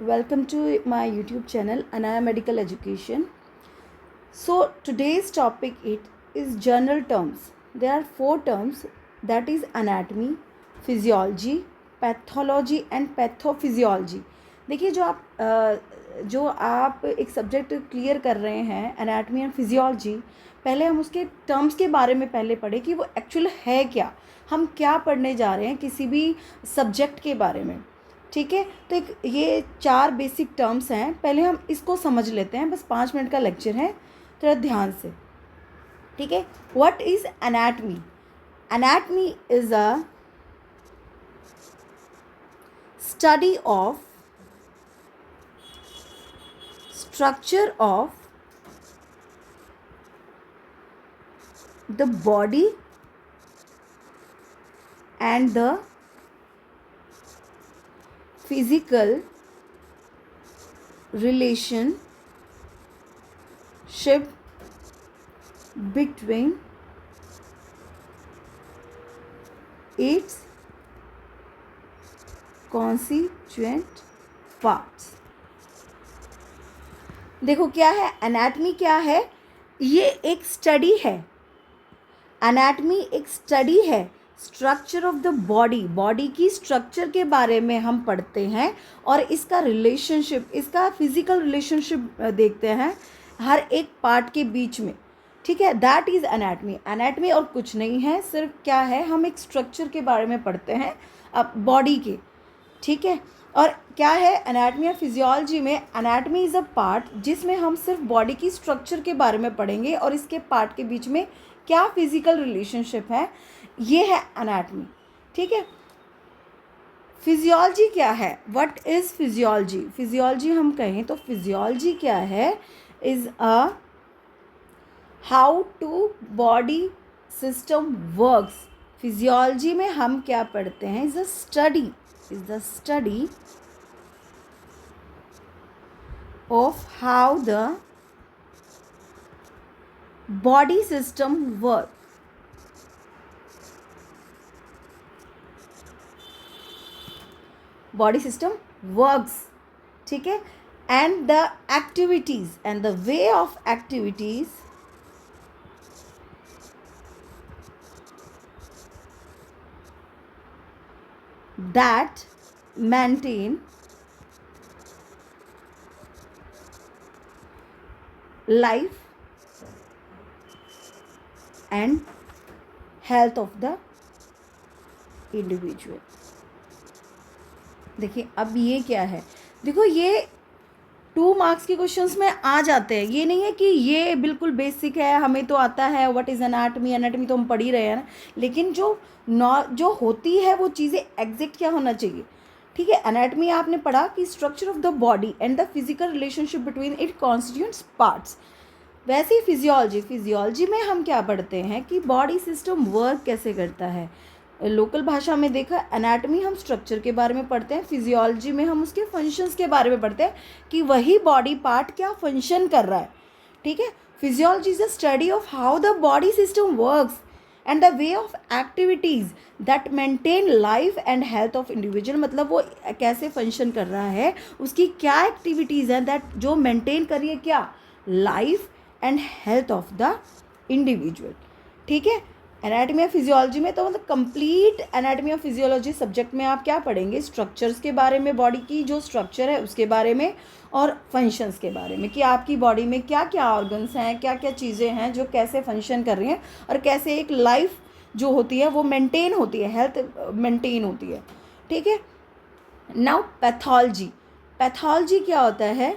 Welcome to my YouTube channel Anaya Medical Education. So today's topic is general terms. There are four terms, that is anatomy, physiology, pathology and pathophysiology. देखिए जो आप एक subject clear कर रहे हैं anatomy and physiology, पहले हम उसके टर्म्स के बारे में पहले पढ़े कि वो एक्चुअल है क्या, हम क्या पढ़ने जा रहे हैं किसी भी सब्जेक्ट के बारे में। ठीक है, तो एक ये 4 बेसिक टर्म्स हैं, पहले हम इसको समझ लेते हैं। बस 5 मिनट का लेक्चर है, थोड़ा ध्यान से। ठीक है, what is anatomy? Anatomy is a study of structure of the body and the physical relationship between its constituent parts। देखो क्या है एनाटमी, क्या है? ये एक स्टडी है। एनाटमी एक स्टडी है स्ट्रक्चर ऑफ द बॉडी की स्ट्रक्चर के बारे में हम पढ़ते हैं और इसका रिलेशनशिप, इसका फिजिकल रिलेशनशिप देखते हैं हर एक पार्ट के बीच में। ठीक है, दैट इज़ एनाटमी। एनाटमी और कुछ नहीं है, सिर्फ क्या है, हम एक स्ट्रक्चर के बारे में पढ़ते हैं अब बॉडी के। ठीक है, और क्या है एनाटमी और फिजियोलॉजी में? एनाटमी इज़ अ पार्ट जिसमें हम सिर्फ बॉडी की स्ट्रक्चर के बारे में पढ़ेंगे और इसके पार्ट के बीच में क्या फिजिकल रिलेशनशिप है, ये है एनाटमी। ठीक है, फिजियोलॉजी क्या है? What is physiology? फिजियोलॉजी हम कहें तो फिजियोलॉजी क्या है? Is a how to body system works. Physiology में हम क्या पढ़ते हैं? Is the study of how the body system work. Body system works, ठीक है, and the activities and the way of activities that maintain life and health of the individual। देखिए अब ये क्या है, देखो ये 2 मार्क्स के क्वेश्चंस में आ जाते हैं। ये नहीं है कि ये बिल्कुल बेसिक है, हमें तो आता है व्हाट इज़ एनाटमी, एनाटमी तो हम पढ़ ही रहे हैं ना, लेकिन जो होती है वो चीज़ें एग्जैक्ट क्या होना चाहिए। ठीक है, एनाटमी आपने पढ़ा कि structure of the body and the physical relationship between it constituents parts. वैसे ही फिजियोलॉजी में हम क्या पढ़ते हैं कि बॉडी सिस्टम वर्क कैसे करता है। लोकल भाषा में देखा, एनाटमी हम स्ट्रक्चर के बारे में पढ़ते हैं, फिजियोलॉजी में हम उसके फंक्शंस के बारे में पढ़ते हैं कि वही बॉडी पार्ट क्या फंक्शन कर रहा है। ठीक है, physiology is the study of how the body system works and the way of activities that maintain life and health of individual. मतलब वो कैसे फंक्शन कर रहा है, उसकी क्या एक्टिविटीज़ हैं दैट जो मेंटेन करिए क्या, life and health of the individual. ठीक है, एनाटमी और फिजियोलॉजी में तो मतलब कंप्लीट एनाटमी और फिजियोलॉजी सब्जेक्ट में आप क्या पढ़ेंगे? स्ट्रक्चर्स के बारे में, बॉडी की जो स्ट्रक्चर है उसके बारे में, और फंक्शंस के बारे में कि आपकी बॉडी में क्या क्या ऑर्गन्स हैं, क्या क्या चीज़ें हैं जो कैसे फंक्शन कर रही हैं और कैसे एक लाइफ जो होती है वो मेंटेन होती है, हेल्थ मेंटेन होती है। ठीक है, नाउ पैथोलॉजी। पैथोलॉजी क्या होता है?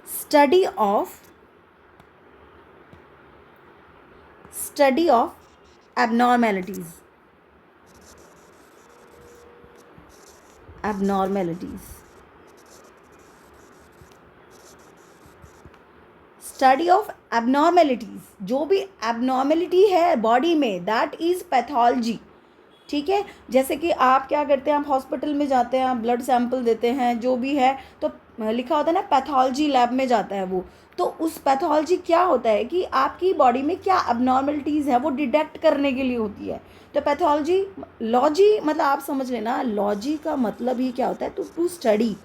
Study of abnormalities study of abnormalities, जो भी एबनॉर्मेलिटी है बॉडी में, दैट इज़ पैथोलॉजी। ठीक है, जैसे कि आप क्या करते हैं, आप हॉस्पिटल में जाते हैं, आप ब्लड सैंपल देते हैं, जो भी है तो लिखा होता है ना पैथोलॉजी लैब में जाता है वो, तो उस पैथोलॉजी क्या होता है कि आपकी बॉडी में क्या अबनॉर्मलिटीज़ है वो डिटेक्ट करने के लिए होती है। तो पैथोलॉजी, लॉजी मतलब आप समझ लेना, लॉजी का मतलब ही क्या होता है, टू स्टडी।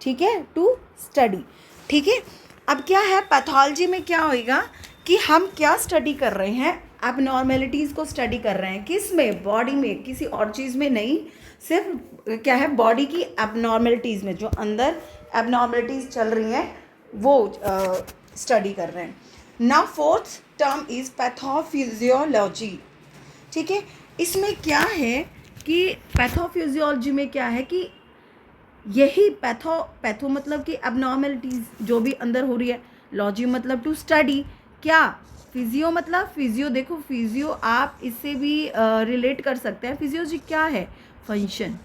ठीक है, टू स्टडी। ठीक है, अब क्या है पैथोलॉजी में क्या होएगा कि हम क्या स्टडी कर रहे हैं, एबनॉर्मेलिटीज़ को स्टडी कर रहे हैं, किस में, बॉडी में, किसी और चीज़ में नहीं, सिर्फ क्या है बॉडी की एबनॉर्मेलिटीज़ में, जो अंदर एबनॉर्मेलिटीज़ चल रही हैं वो स्टडी कर रहे हैं। Now fourth term is pathophysiology. ठीक है, इसमें क्या है कि पैथोफिजियोलॉजी में क्या है कि यही पैथो मतलब कि एबनॉर्मेलिटीज़ जो भी अंदर हो रही है, लॉजी मतलब टू स्टडी, क्या फिजियो मतलब फिजियो, देखो फिजियो आप इससे भी रिलेट कर सकते हैं। फिजियोलॉजी क्या है, फंक्शन।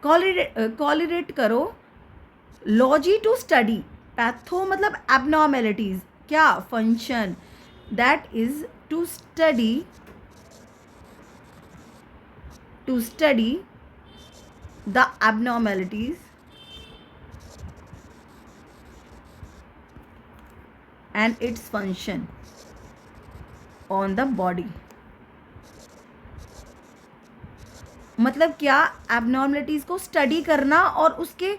कॉलिरेट करो, लॉजी टू स्टडी, पैथो मतलब एबनॉर्मेलिटीज़, क्या function, that is to study the abnormalities and its function on the body। मतलब क्या, एबनॉर्मलिटीज़ को स्टडी करना और उसके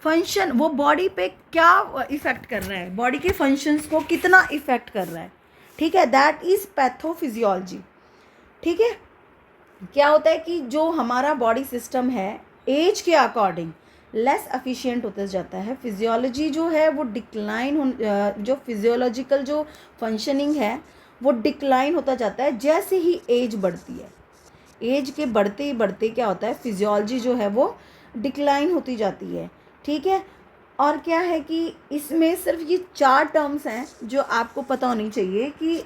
फंक्शन, वो बॉडी पे क्या इफ़ेक्ट कर रहा है, बॉडी के फंक्शंस को कितना इफ़ेक्ट कर रहा है। ठीक है, दैट इज़ पैथोफिजियोलॉजी। ठीक है, क्या होता है कि जो हमारा बॉडी सिस्टम है एज के अकॉर्डिंग लेस एफिशिएंट होता जाता है। फिजियोलॉजी जो है वो डिक्लाइन जो फिजियोलॉजिकल जो फंक्शनिंग है वो डिक्लाइन होता जाता है जैसे ही एज बढ़ती है। एज के बढ़ते ही बढ़ते क्या होता है, फिजियोलॉजी जो है वो डिक्लाइन होती जाती है। ठीक है, और क्या है कि इसमें सिर्फ ये 4 टर्म्स हैं जो आपको पता होनी चाहिए कि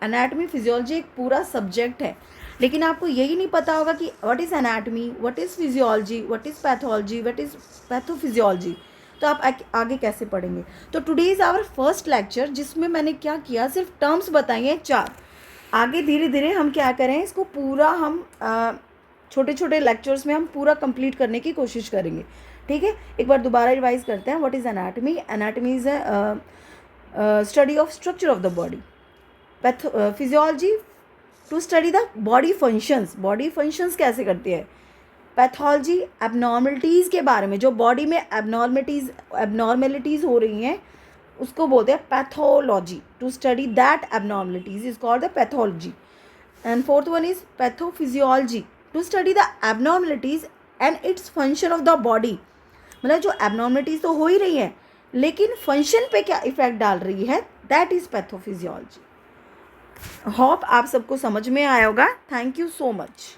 एनाटॉमी फिजियोलॉजी एक पूरा सब्जेक्ट है, लेकिन आपको यही नहीं पता होगा कि what is anatomy, what is physiology, what is pathology, what is pathophysiology, तो आप आगे कैसे पढ़ेंगे। तो today is our first lecture, जिसमें मैंने क्या किया, सिर्फ टर्म्स बताई हैं 4। आगे धीरे धीरे हम क्या करें, इसको पूरा हम छोटे छोटे लेक्चर्स में हम पूरा कंप्लीट करने की कोशिश करेंगे। ठीक है, एक बार दोबारा रिवाइज करते हैं। What is anatomy, anatomy is study of structure of the body. Physiology to study the body functions, body functions कैसे करती है। पैथोलॉजी एबनॉर्मलिटीज़ के बारे में, जो बॉडी में एबनॉर्मेलिटीज़ हो रही हैं उसको बोलते हैं pathology, to study that abnormalities is called the pathology. And fourth one is pathophysiology, to study the abnormalities and its function of the body. मतलब जो एबनॉर्मलिटीज़ तो हो ही रही हैं लेकिन फंक्शन पे क्या इफेक्ट डाल रही है, दैट इज़ पैथोफिजियोलॉजी। होप आप सबको समझ में आया होगा। Thank you so much.